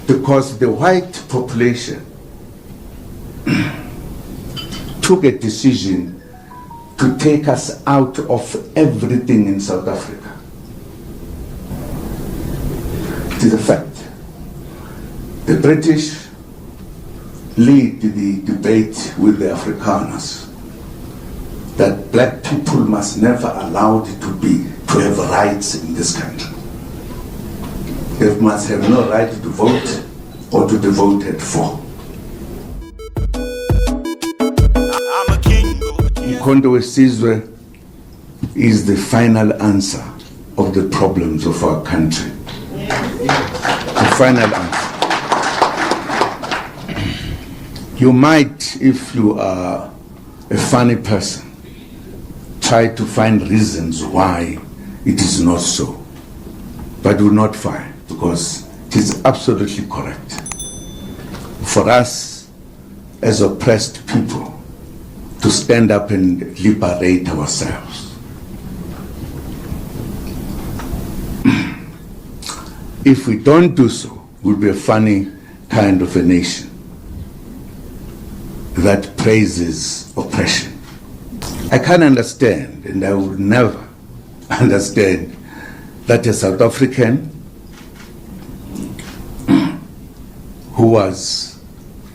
because the white population took a decision to take us out of everything in South Africa. It is a fact. The British lead the debate with the Afrikaners that black people must never allow it to have rights in this country. They must have no right to vote or to be voted for. Umkhonto Wesizwe is the final answer of the problems of our country. The final answer. You might, if you are a funny person, try to find reasons why it is not so, but will not find, because it is absolutely correct. For us, as oppressed people, to stand up and liberate ourselves. If we don't do so, we'll be a funny kind of a nation that praises oppression. I can't understand, and I will never understand, that a South African who was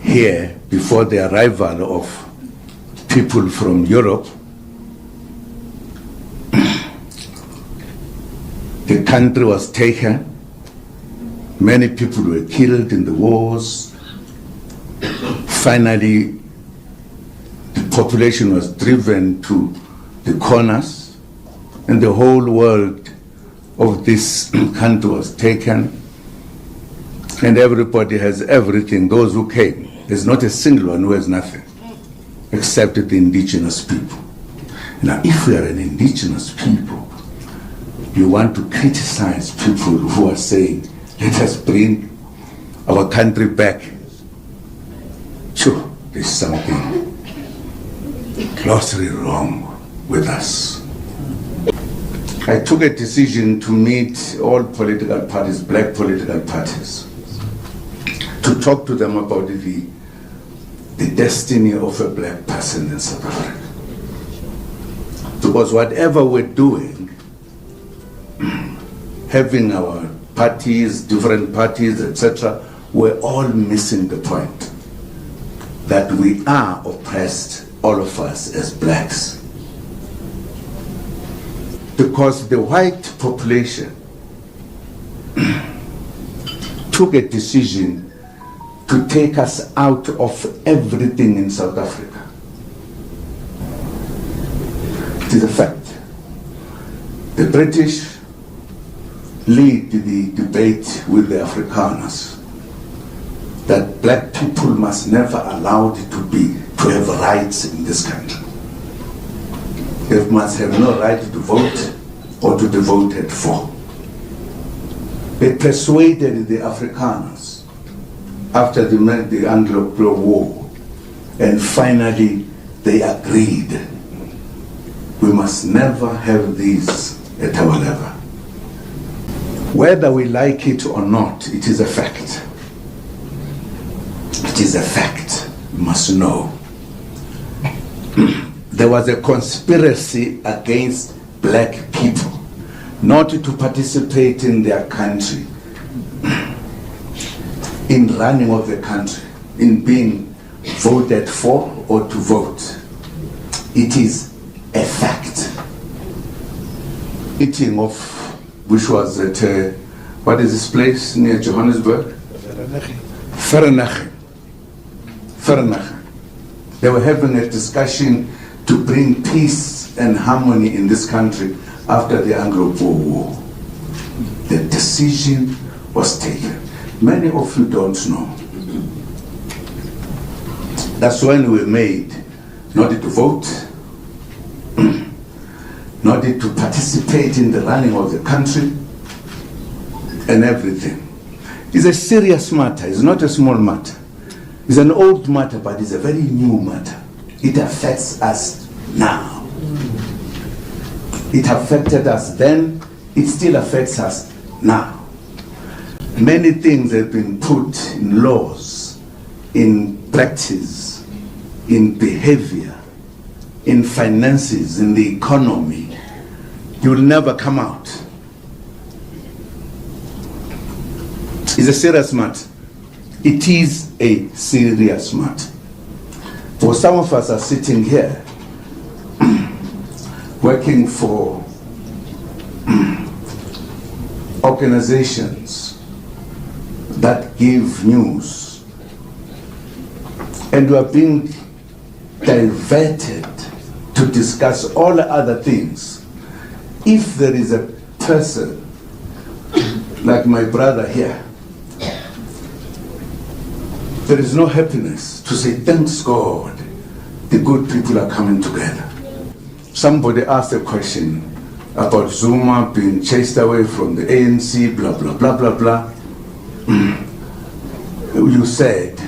here before the arrival of people from Europe, the country was taken, many people were killed in the wars, finally the population was driven to the corners, and the whole world of this country was taken, and everybody has everything. Those who came, there's not a single one who has nothing, except the indigenous people. Now, if we are an indigenous people, you want to criticize people who are saying, let us bring our country back. Sure, there's something grossly wrong with us. I took a decision to meet all political parties, black political parties, to talk to them about the destiny of a black person in South Africa. Because whatever we're doing, having our parties, different parties, etc., we're all missing the point that we are oppressed, all of us as blacks. Because the white population took a decision to take us out of everything in South Africa. It is a fact. The British lead the debate with the Afrikaners that black people must never allow it to have rights in this country. They must have no right to vote or to be voted for. They persuaded the Afrikaners after the Anglo-Boer War, and finally they agreed. We must never have these at our level. Whether we like it or not, it is a fact. It is a fact. You must know. There was a conspiracy against black people not to participate in their country, in running of the country, in being voted for or to vote. It is a fact. Meeting of, which was at, what is this place near Johannesburg? Vereeniging. They were having a discussion to bring peace and harmony in this country after the Anglo-Boer War. The decision was taken. Many of you don't know. That's when we made not to vote, not to participate in the running of the country and everything. It's a serious matter. It's not a small matter. It's an old matter, but it's a very new matter. It affects us now. It affected us then. It still affects us now. Many things have been put in laws, in practice, in behavior, in finances, in the economy. You will never come out. It's a serious matter. It is a serious matter. For some of us are sitting here working for organizations that give news, and we are being diverted to discuss all other things. If there is a person like my brother here, there is no happiness to say, thanks God, the good people are coming together. Somebody asked a question about Zuma being chased away from the ANC, blah, blah, blah, blah, blah. You said,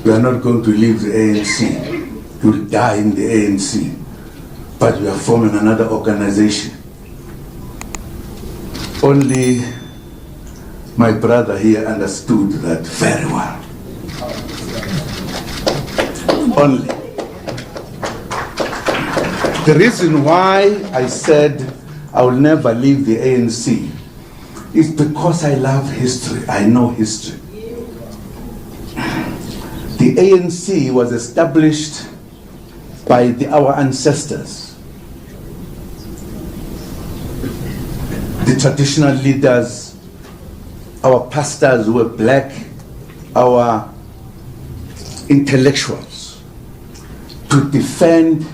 we are not going to leave the ANC. You will die in the ANC. But we are forming another organization. Only my brother here understood that very well. Only. The reason why I said I will never leave the ANC is because I love history. I know history. The ANC was established by our ancestors. The traditional leaders, our pastors were black, our intellectuals, to defend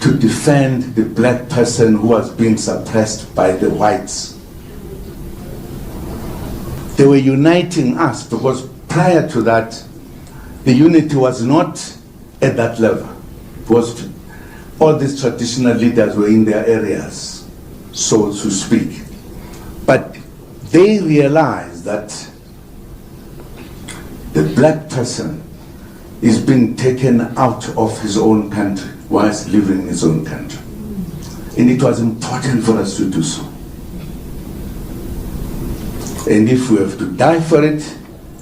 the black person who was being suppressed by the whites. They were uniting us because prior to that, the unity was not at that level. It was, all these traditional leaders were in their areas, so to speak. But they realized that the black person is being taken out of his own country whilst living in his own country. And it was important for us to do so. And if we have to die for it,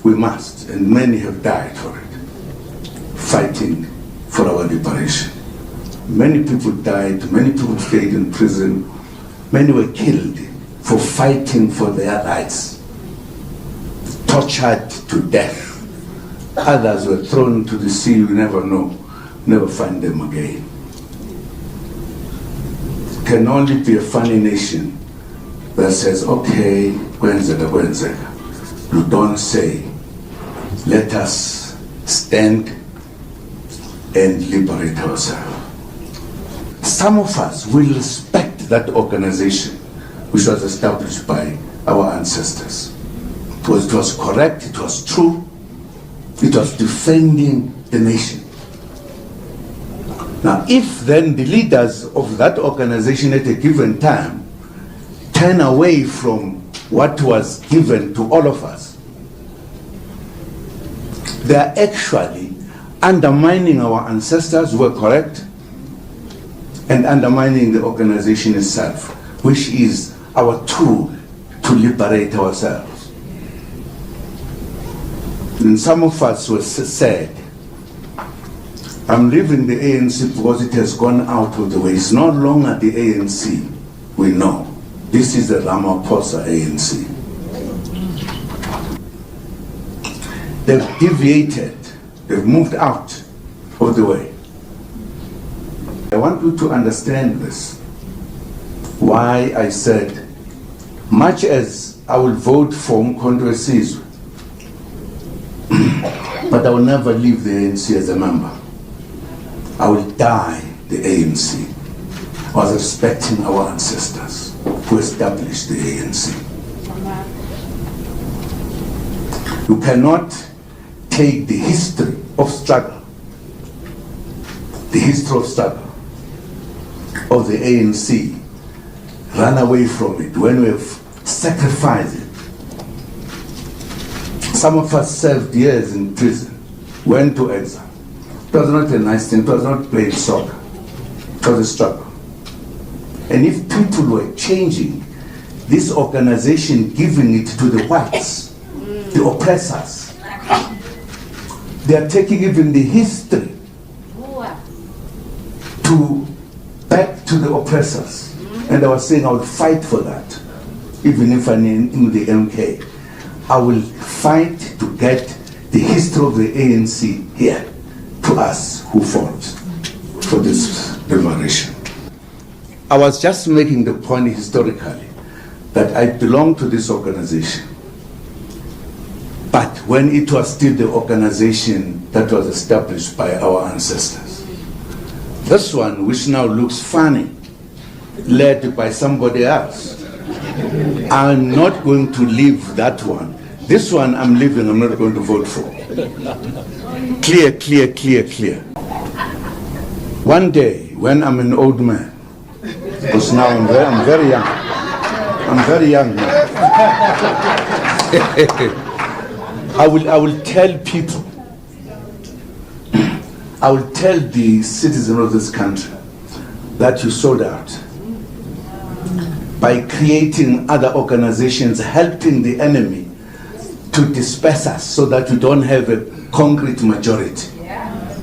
we must. And many have died for it, fighting for our liberation. Many people died, many people stayed in prison, many were killed for fighting for their rights, tortured to death. Others were thrown to the sea, you never know, never find them again. It can only be a funny nation that says, okay, you don't say, let us stand and liberate ourselves. Some of us will respect that organization which was established by our ancestors. Because it was correct, it was true, it was defending the nation. Now, if then the leaders of that organization at a given time turn away from what was given to all of us, they are actually undermining our ancestors who were correct and undermining the organization itself, which is our tool to liberate ourselves. And some of us were said, I'm leaving the ANC because it has gone out of the way. It's no longer the ANC we know. This is the Ramaphosa ANC. They've deviated, they've moved out of the way. I want you to understand this. Why I said, much as I will vote for Umkhonto Wesizwe, but I will never leave the ANC as a member. I will die the ANC. I was respecting our ancestors who established the ANC. You cannot take the history of struggle, the history of struggle of the ANC, run away from it when we have sacrificed it. Some of us served years in prison, went to exile. It was not a nice thing, it was not playing soccer, it was a struggle. And if people were changing this organization giving it to the whites, the oppressors. They are taking even the history back to the oppressors. And I was saying I would fight for that, even if I'm in the MK. I will fight to get the history of the ANC here to us who fought for this liberation. I was just making the point historically that I belong to this organization. But when it was still the organization that was established by our ancestors. This one, which now looks funny, led by somebody else. I'm not going to leave that one. This one I'm leaving, I'm not going to vote for. Clear, clear, clear, clear. One day, when I'm an old man, because now I'm very young. I'm very young now. I will tell people, I will tell the citizens of this country that you sold out by creating other organizations, helping the enemy to disperse us so that we don't have a concrete majority.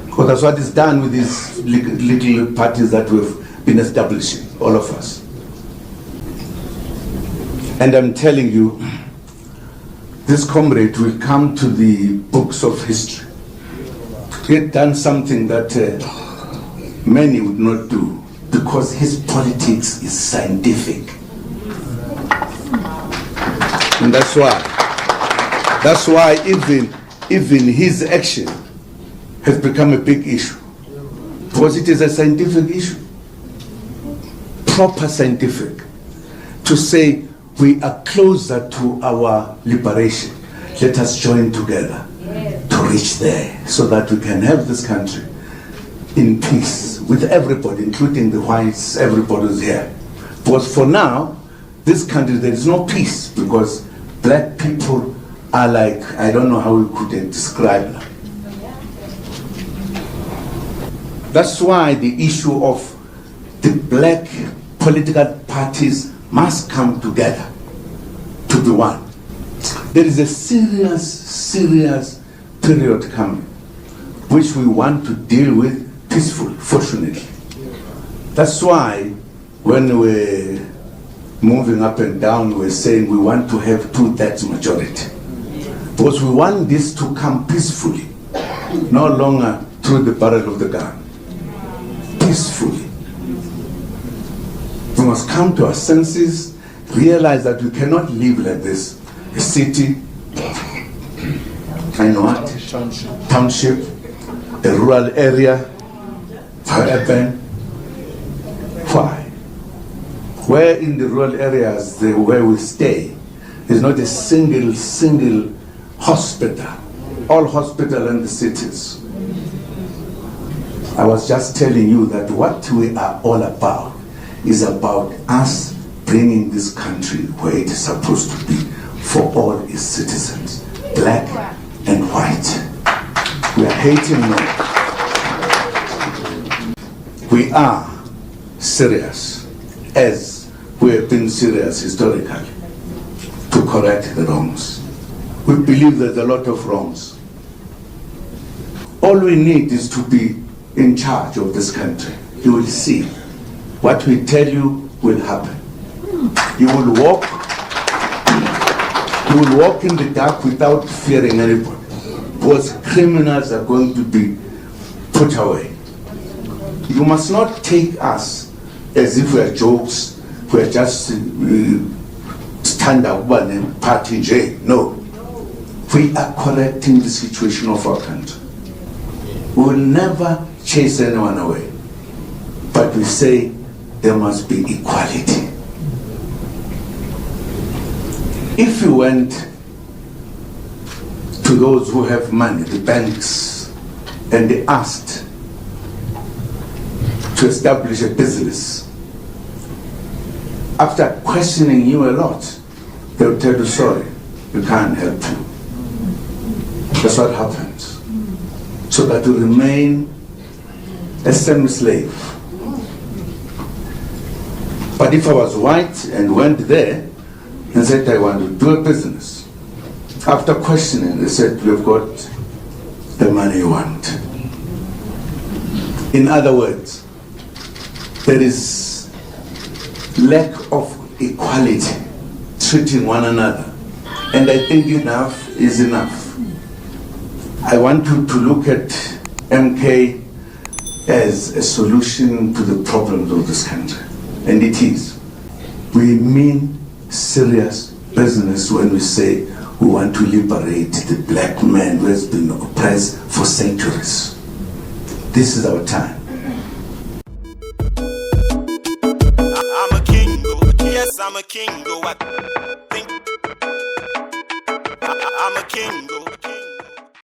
Because that's what is done with these little parties that we've been establishing, all of us. And I'm telling you, this comrade will come to the books of history. He had done something that many would not do, because his politics is scientific. And that's why even his action has become a big issue, because it is a scientific issue, proper scientific, to say we are closer to our liberation. Let us join together to reach there so that we can have this country in peace with everybody, including the whites, everybody is here. Because for now, this country, there is no peace, because black people are like, I don't know how we could describe them. That's why the issue of the black political parties must come together to be one. There is a serious period coming, which we want to deal with peacefully, fortunately. That's why when we're moving up and down, we're saying we want to have 2/3 majority. Because we want this to come peacefully, no longer through the barrel of the gun. Peacefully. We must come to our senses, realize that we cannot live like this. A city, I know what? Township, a rural area, urban. Why? Where in the rural areas where we stay, there's not a single hospital. All hospital in the cities. I was just telling you that what we are all about is about us bringing this country where it is supposed to be for all its citizens, black and white. We are hating no. We are serious, as we have been serious historically, to correct the wrongs. We believe there's a lot of wrongs. All we need is to be in charge of this country. You will see what we tell you will happen. You will walk in the dark without fearing anybody, because criminals are going to be put away. You must not take us as if we are jokes, we are just stand up and party J. No. We are correcting the situation of our country. We will never chase anyone away, but we say there must be equality. If you went to those who have money, the banks, and they asked to establish a business, after questioning you a lot, they'll tell you, sorry, we can't help you. That's what happens. So that you remain a semi-slave. But if I was white and went there, and said, I want to do a business. After questioning, they said, we've got the money you want. In other words, there is lack of equality, treating one another. And I think enough is enough. I want you to look at MK as a solution to the problems of this country. And it is. We mean serious business when we say we want to liberate the black man who has been oppressed for centuries. This is our time. I'm a king, yes, I'm a king, I think I'm a king.